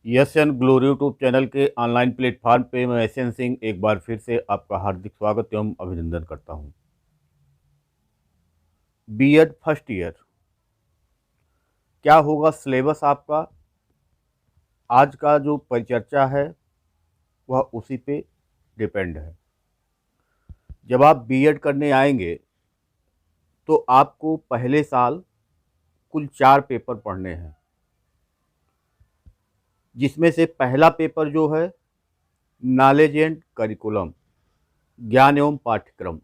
Yes and glory YouTube channel के online platform पे मैं एसएन सिंह एक बार फिर से आपका हार्दिक स्वागत एवं अभिनंदन करता हूं। बीएड फर्स्ट ईयर क्या होगा सिलेबस आपका, आज का जो परिचर्चा है वह उसी पे डिपेंड है। जब आप बीएड करने आएंगे तो आपको पहले साल कुल 4 पेपर पढ़ने हैं, जिसमें से पहला पेपर जो है नॉलेज एंड करिकुलम, ज्ञान एवं पाठ्यक्रम।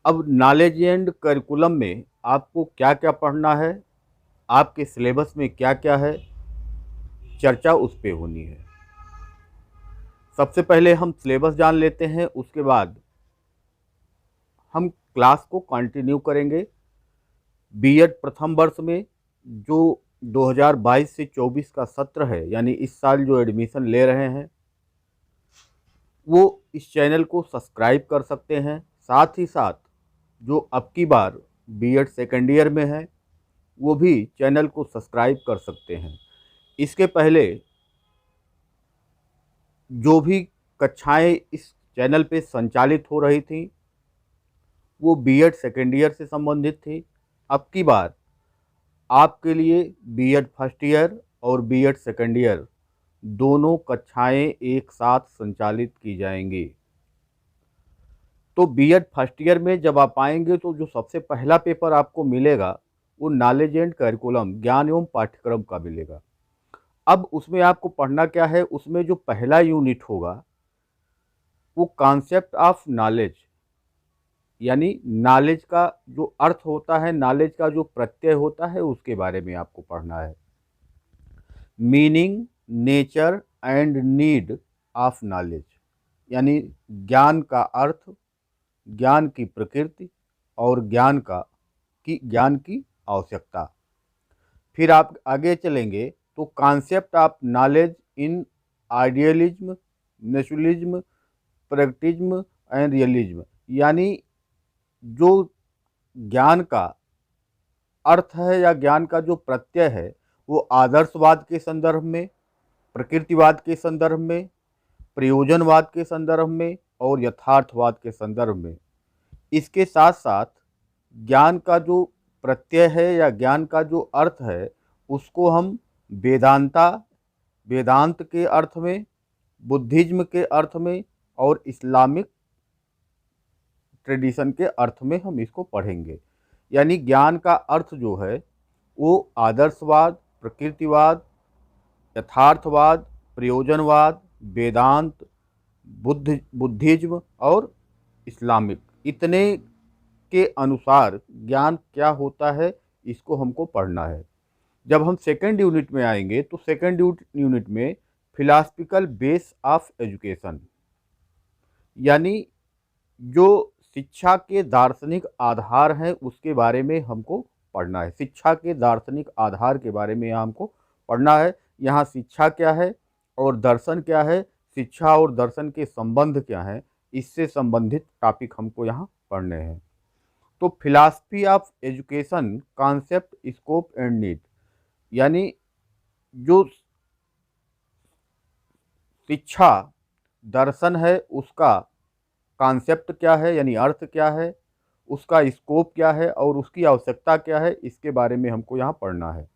अब नॉलेज एंड करिकुलम में आपको क्या क्या पढ़ना है, आपके सिलेबस में क्या क्या है, चर्चा उस पे होनी है। सबसे पहले हम सिलेबस जान लेते हैं, उसके बाद हम क्लास को कंटिन्यू करेंगे। बीएड प्रथम वर्ष में जो 2022 से 24 का सत्र है, यानी इस साल जो एडमिशन ले रहे हैं वो इस चैनल को सब्सक्राइब कर सकते हैं। साथ ही साथ जो अब की बार बीएड सेकेंड ईयर में है वो भी चैनल को सब्सक्राइब कर सकते हैं। इसके पहले जो भी कक्षाएं इस चैनल पे संचालित हो रही थी वो बीएड सेकेंड ईयर से संबंधित थी। अब की बार आपके लिए बीएड फर्स्ट ईयर और बीएड सेकेंड ईयर दोनों कक्षाएं एक साथ संचालित की जाएंगी। तो बीएड फर्स्ट ईयर में जब आप आएंगे तो जो सबसे पहला पेपर आपको मिलेगा वो नॉलेज एंड करिकुलम, ज्ञान एवं पाठ्यक्रम का मिलेगा। अब उसमें आपको पढ़ना क्या है, उसमें जो पहला यूनिट होगा वो कॉन्सेप्ट ऑफ नॉलेज, यानी नॉलेज का जो अर्थ होता है, नॉलेज का जो प्रत्यय होता है उसके बारे में आपको पढ़ना है। Meaning, nature and need of knowledge, यानी ज्ञान का अर्थ, ज्ञान की प्रकृति और ज्ञान की आवश्यकता। फिर आप आगे चलेंगे तो concept of knowledge in idealism, naturalism, pragmatism and realism, यानी जो ज्ञान का अर्थ है या ज्ञान का जो प्रत्यय है वो आदर्शवाद के संदर्भ में, प्रकृतिवाद के संदर्भ में, प्रयोजनवाद के संदर्भ में और यथार्थवाद के संदर्भ में। इसके साथ साथ ज्ञान का जो प्रत्यय है या ज्ञान का जो अर्थ है उसको हम वेदांत के अर्थ में, बुद्धिज्म के अर्थ में और इस्लामिक ट्रेडिशन के अर्थ में हम इसको पढ़ेंगे। यानी ज्ञान का अर्थ जो है वो आदर्शवाद, प्रकृतिवाद, यथार्थवाद, प्रयोजनवाद, वेदांत, बुद्धिज्म और इस्लामिक, इतने के अनुसार ज्ञान क्या होता है इसको हमको पढ़ना है। जब हम सेकेंड यूनिट में आएंगे तो सेकेंड यूनिट में फिलॉसफिकल बेस ऑफ एजुकेशन, यानी जो शिक्षा के दार्शनिक आधार हैं उसके बारे में हमको पढ़ना है। शिक्षा के दार्शनिक आधार के बारे में हमको पढ़ना है। यहाँ शिक्षा क्या है और दर्शन क्या है, शिक्षा और दर्शन के संबंध क्या है, इससे संबंधित टॉपिक हमको यहाँ पढ़ने हैं। तो philosophy of education, concept, scope and need, यानी जो शिक्षा दर्शन है उसका कॉन्सेप्ट क्या है, यानी अर्थ क्या है, उसका स्कोप क्या है और उसकी आवश्यकता क्या है, इसके बारे में हमको यहाँ पढ़ना है।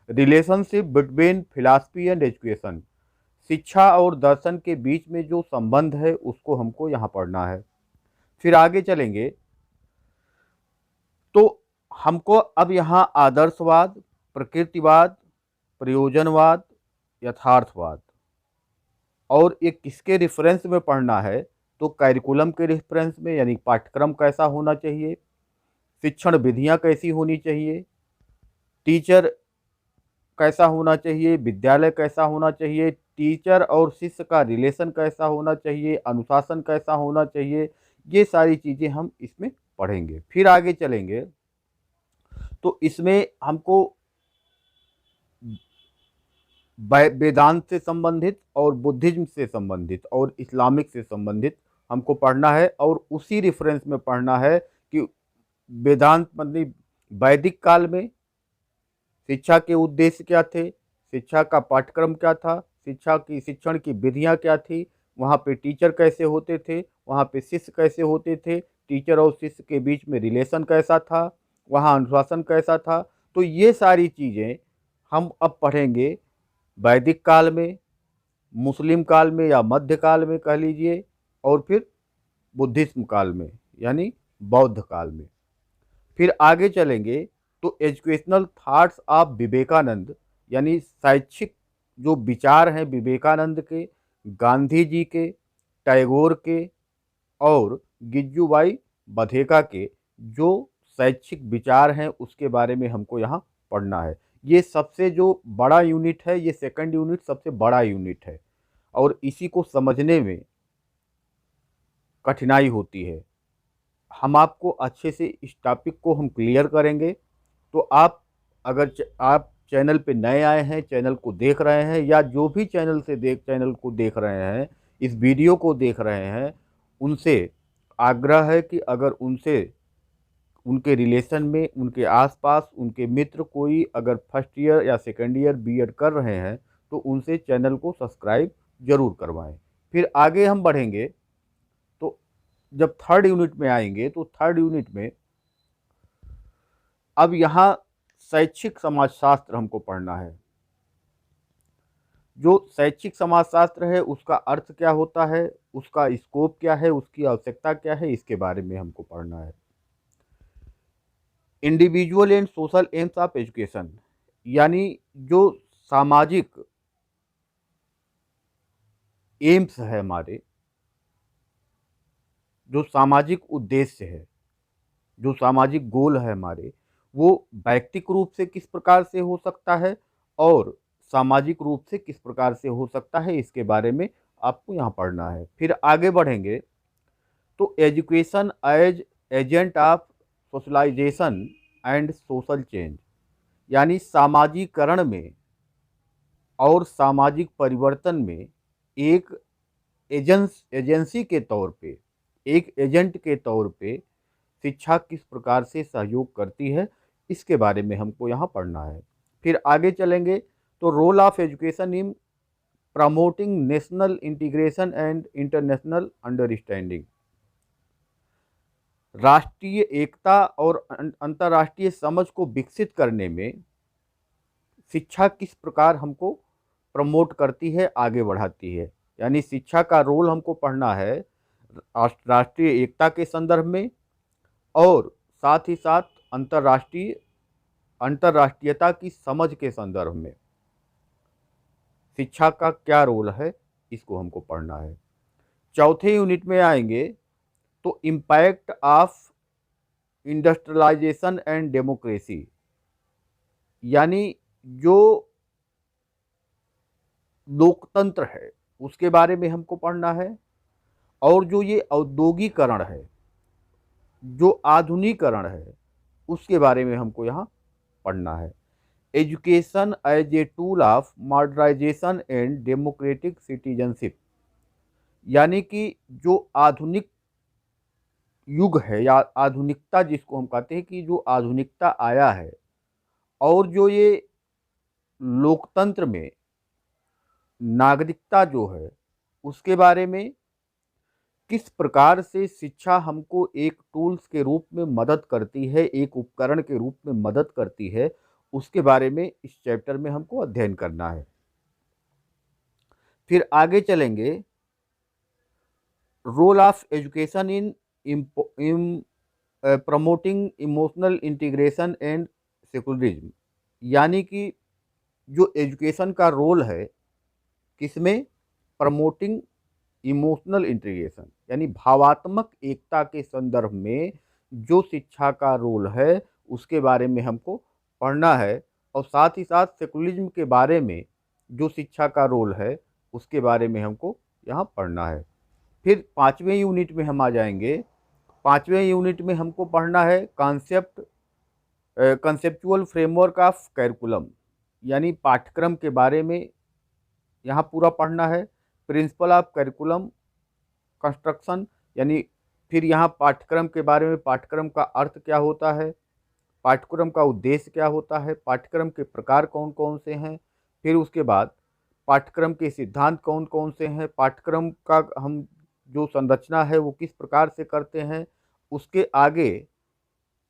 Relationship between philosophy and education, शिक्षा और दर्शन के बीच में जो संबंध है उसको हमको यहाँ पढ़ना है। फिर आगे चलेंगे तो हमको अब यहाँ आदर्शवाद, प्रकृतिवाद, प्रयोजनवाद, यथार्थवाद और ये किसके रेफरेंस में पढ़ना है, तो करिकुलम के रेफरेंस में, यानी पाठ्यक्रम कैसा होना चाहिए, शिक्षण विधियाँ कैसी होनी चाहिए, टीचर कैसा होना चाहिए, विद्यालय कैसा होना चाहिए, टीचर और शिष्य का रिलेशन कैसा होना चाहिए, अनुशासन कैसा होना चाहिए, ये सारी चीज़ें हम इसमें पढ़ेंगे। फिर आगे चलेंगे तो इसमें हमको वेदांत से संबंधित और बुद्धिज्म से संबंधित और इस्लामिक से संबंधित हमको पढ़ना है और उसी रेफरेंस में पढ़ना है कि वेदांत मतलब वैदिक काल में शिक्षा के उद्देश्य क्या थे, शिक्षा का पाठ्यक्रम क्या था, शिक्षण की विधियाँ क्या थी, वहाँ पे टीचर कैसे होते थे, वहाँ पे शिष्य कैसे होते थे, टीचर और शिष्य के बीच में रिलेशन कैसा था, वहाँ अनुशासन कैसा था। तो ये सारी चीज़ें हम अब पढ़ेंगे वैदिक काल में, मुस्लिम काल में या मध्य काल में कह लीजिए, और फिर बुद्धिज्म काल में यानी बौद्ध काल में। फिर आगे चलेंगे तो एजुकेशनल थॉट्स ऑफ विवेकानंद, यानी शैक्षिक जो विचार हैं विवेकानंद के, गांधी जी के, टैगोर के और गिज्जूबाई बधेका के, जो शैक्षिक विचार हैं उसके बारे में हमको यहाँ पढ़ना है। ये सबसे जो बड़ा यूनिट है, ये सेकंड यूनिट सबसे बड़ा यूनिट है और इसी को समझने में कठिनाई होती है। हम आपको अच्छे से इस टॉपिक को हम क्लियर करेंगे। तो आप अगर आप चैनल पे नए आए हैं, चैनल को देख रहे हैं, या जो भी चैनल को देख रहे हैं, इस वीडियो को देख रहे हैं, उनसे आग्रह है कि अगर उनसे उनके रिलेशन में, उनके आसपास उनके मित्र कोई अगर फर्स्ट ईयर या सेकेंड ईयर बीएड कर रहे हैं तो उनसे चैनल को सब्सक्राइब जरूर करवाएं। फिर आगे हम बढ़ेंगे तो जब थर्ड यूनिट में आएंगे तो थर्ड यूनिट में अब यहाँ शैक्षिक समाजशास्त्र हमको पढ़ना है। जो शैक्षिक समाजशास्त्र है उसका अर्थ क्या होता है, उसका स्कोप क्या है, उसकी आवश्यकता क्या है, इसके बारे में हमको पढ़ना है। Individual and social AIIMS of education, यानी जो सामाजिक एम्स है हमारे, जो सामाजिक उद्देश्य है, जो सामाजिक गोल है हमारे, वो व्यक्तिक रूप से किस प्रकार से हो सकता है और सामाजिक रूप से किस प्रकार से हो सकता है, इसके बारे में आपको यहाँ पढ़ना है। फिर आगे बढ़ेंगे तो education as agent of socialisation and social change, यानी सामाजिकरण में और सामाजिक परिवर्तन में एक एजेंसी के तौर पे, एक एजेंट के तौर पे शिक्षा किस प्रकार से सहयोग करती है, इसके बारे में हमको यहाँ पढ़ना है। फिर आगे चलेंगे तो role of education in promoting national integration and international understanding, राष्ट्रीय एकता और अंतर्राष्ट्रीय समझ को विकसित करने में शिक्षा किस प्रकार हमको प्रमोट करती है, आगे बढ़ाती है। यानी शिक्षा का रोल हमको पढ़ना है राष्ट्रीय एकता के संदर्भ में और साथ ही साथ अंतर्राष्ट्रीयता की समझ के संदर्भ में शिक्षा का क्या रोल है, इसको हमको पढ़ना है। चौथे यूनिट में आएंगे तो impact of industrialisation and democracy, यानी जो लोकतंत्र है उसके बारे में हमको पढ़ना है और जो ये औद्योगिकरण है, जो आधुनिकीकरण है, उसके बारे में हमको यहाँ पढ़ना है। Education as a tool of modernisation and democratic citizenship, यानी कि जो आधुनिक युग है या आधुनिकता जिसको हम कहते हैं कि जो आधुनिकता आया है और जो ये लोकतंत्र में नागरिकता जो है उसके बारे में किस प्रकार से शिक्षा हमको एक टूल्स के रूप में मदद करती है, एक उपकरण के रूप में मदद करती है, उसके बारे में इस चैप्टर में हमको अध्ययन करना है। फिर आगे चलेंगे role of education in promoting emotional integration and secularism, यानी कि जो एजुकेशन का रोल है किसमें, प्रमोटिंग इमोशनल इंटीग्रेशन यानी भावात्मक एकता के संदर्भ में जो शिक्षा का रोल है उसके बारे में हमको पढ़ना है और साथ ही साथ सेकुलरिज्म के बारे में जो शिक्षा का रोल है उसके बारे में हमको यहाँ पढ़ना है। फिर पाँचवें यूनिट में हम आ जाएंगे। पाँचवें यूनिट में हमको पढ़ना है कंसेप्चुअल फ्रेमवर्क ऑफ कैरिकुलम, यानी पाठ्यक्रम के बारे में यहाँ पूरा पढ़ना है। प्रिंसिपल ऑफ करिकुलम कंस्ट्रक्शन, यानी फिर यहाँ पाठ्यक्रम के बारे में, पाठ्यक्रम का अर्थ क्या होता है, पाठ्यक्रम का उद्देश्य क्या होता है, पाठ्यक्रम के प्रकार कौन कौन से हैं, फिर उसके बाद पाठ्यक्रम के सिद्धांत कौन कौन से हैं, पाठ्यक्रम का हम जो संरचना है वो किस प्रकार से करते हैं, उसके आगे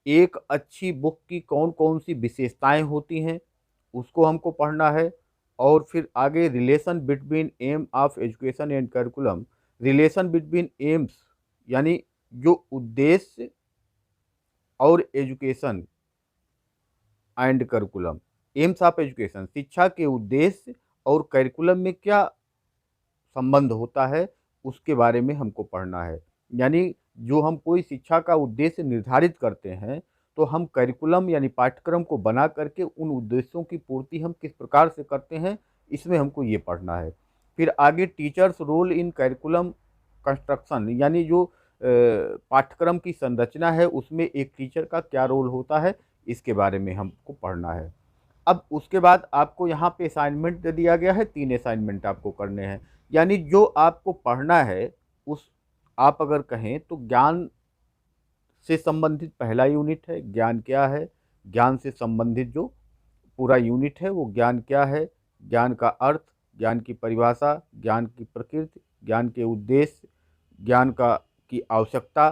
एक अच्छी बुक की कौन कौन सी विशेषताएं होती हैं उसको हमको पढ़ना है। और फिर आगे relation between aim of education and curriculum, relation between aims यानी जो उद्देश्य और education and curriculum, aims of education शिक्षा के उद्देश्य और करिकुलम में क्या संबंध होता है उसके बारे में हमको पढ़ना है। यानी जो हम कोई शिक्षा का उद्देश्य निर्धारित करते हैं तो हम करिकुलम यानी पाठ्यक्रम को बना करके उन उद्देश्यों की पूर्ति हम किस प्रकार से करते हैं, इसमें हमको ये पढ़ना है। फिर आगे teachers role in curriculum construction, यानी जो पाठ्यक्रम की संरचना है उसमें एक टीचर का क्या रोल होता है, इसके बारे में हमको पढ़ना है। अब उसके बाद आपको यहाँ पे असाइनमेंट दे दिया गया है, 3 असाइनमेंट आपको करने हैं। यानी जो आपको पढ़ना है उस, आप अगर कहें तो ज्ञान से संबंधित पहला यूनिट है, ज्ञान क्या है, ज्ञान से संबंधित जो पूरा यूनिट है वो ज्ञान क्या है, ज्ञान का अर्थ, ज्ञान की परिभाषा, ज्ञान की प्रकृति, ज्ञान के उद्देश्य, ज्ञान का की आवश्यकता।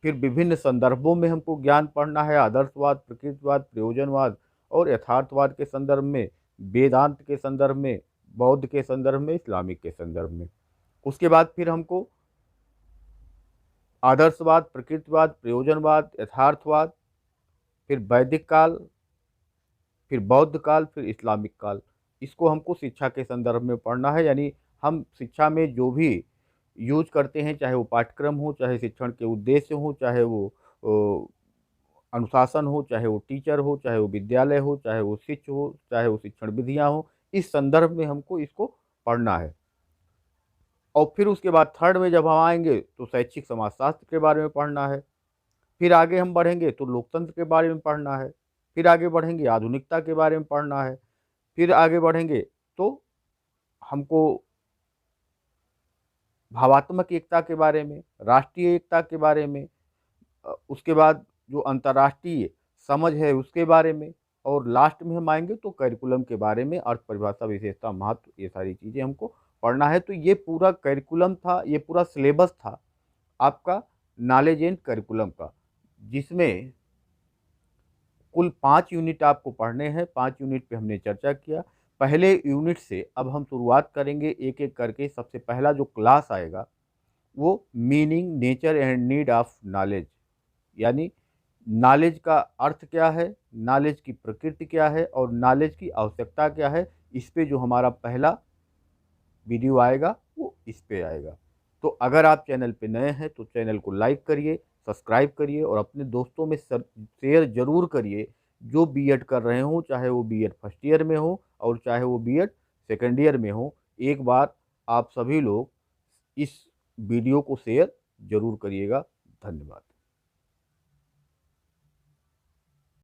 फिर विभिन्न संदर्भों में हमको ज्ञान पढ़ना है, आदर्शवाद, प्रकृतिवाद, प्रयोजनवाद और यथार्थवाद के संदर्भ में, वेदांत के संदर्भ में, बौद्ध के संदर्भ में, इस्लामिक के संदर्भ में। उसके बाद फिर हमको आदर्शवाद, प्रकृतिवाद, प्रयोजनवाद, यथार्थवाद, फिर वैदिक काल, फिर बौद्ध काल, फिर इस्लामिक काल, इसको हमको शिक्षा के संदर्भ में पढ़ना है। यानी हम शिक्षा में जो भी यूज करते हैं, चाहे वो पाठ्यक्रम हो, चाहे शिक्षण के उद्देश्य हो, चाहे वो अनुशासन हो, चाहे वो टीचर हो, चाहे वो विद्यालय हो, चाहे वो शिक्षक हो, चाहे वो शिक्षण विधियाँ हो, इस संदर्भ में हमको इसको पढ़ना है। और फिर उसके बाद थर्ड में जब हम आएंगे तो शैक्षिक समाजशास्त्र के बारे में पढ़ना है। फिर आगे हम बढ़ेंगे तो लोकतंत्र के बारे में पढ़ना है। फिर आगे बढ़ेंगे आधुनिकता के बारे में पढ़ना है। फिर आगे बढ़ेंगे तो हमको भावात्मक एकता के बारे में, राष्ट्रीय एकता के बारे में, उसके बाद जो अंतर्राष्ट्रीय समझ है उसके बारे में, और लास्ट में हम आएंगे तो करिकुलम के बारे में, अर्थ, परिभाषा, विशेषता, महत्व, ये सारी चीज़ें हमको पढ़ना है। तो ये पूरा करिकुलम था, ये पूरा सिलेबस था आपका नॉलेज एंड करिकुलम का, जिसमें कुल 5 यूनिट आपको पढ़ने हैं। 5 यूनिट पे हमने चर्चा किया। पहले यूनिट से अब हम शुरुआत करेंगे एक एक करके। सबसे पहला जो क्लास आएगा वो meaning, nature and need of knowledge, यानी नॉलेज का अर्थ क्या है, नॉलेज की प्रकृति क्या है और नॉलेज की आवश्यकता क्या है, इस पे जो हमारा पहला वीडियो आएगा वो इस पे आएगा। तो अगर आप चैनल पे नए हैं तो चैनल को लाइक करिए, सब्सक्राइब करिए और अपने दोस्तों में शेयर ज़रूर करिए जो बीएड कर रहे हों, चाहे वो बीएड फर्स्ट ईयर में हो और चाहे वो बीएड सेकेंड ईयर में हो। एक बार आप सभी लोग इस वीडियो को शेयर ज़रूर करिएगा। धन्यवाद।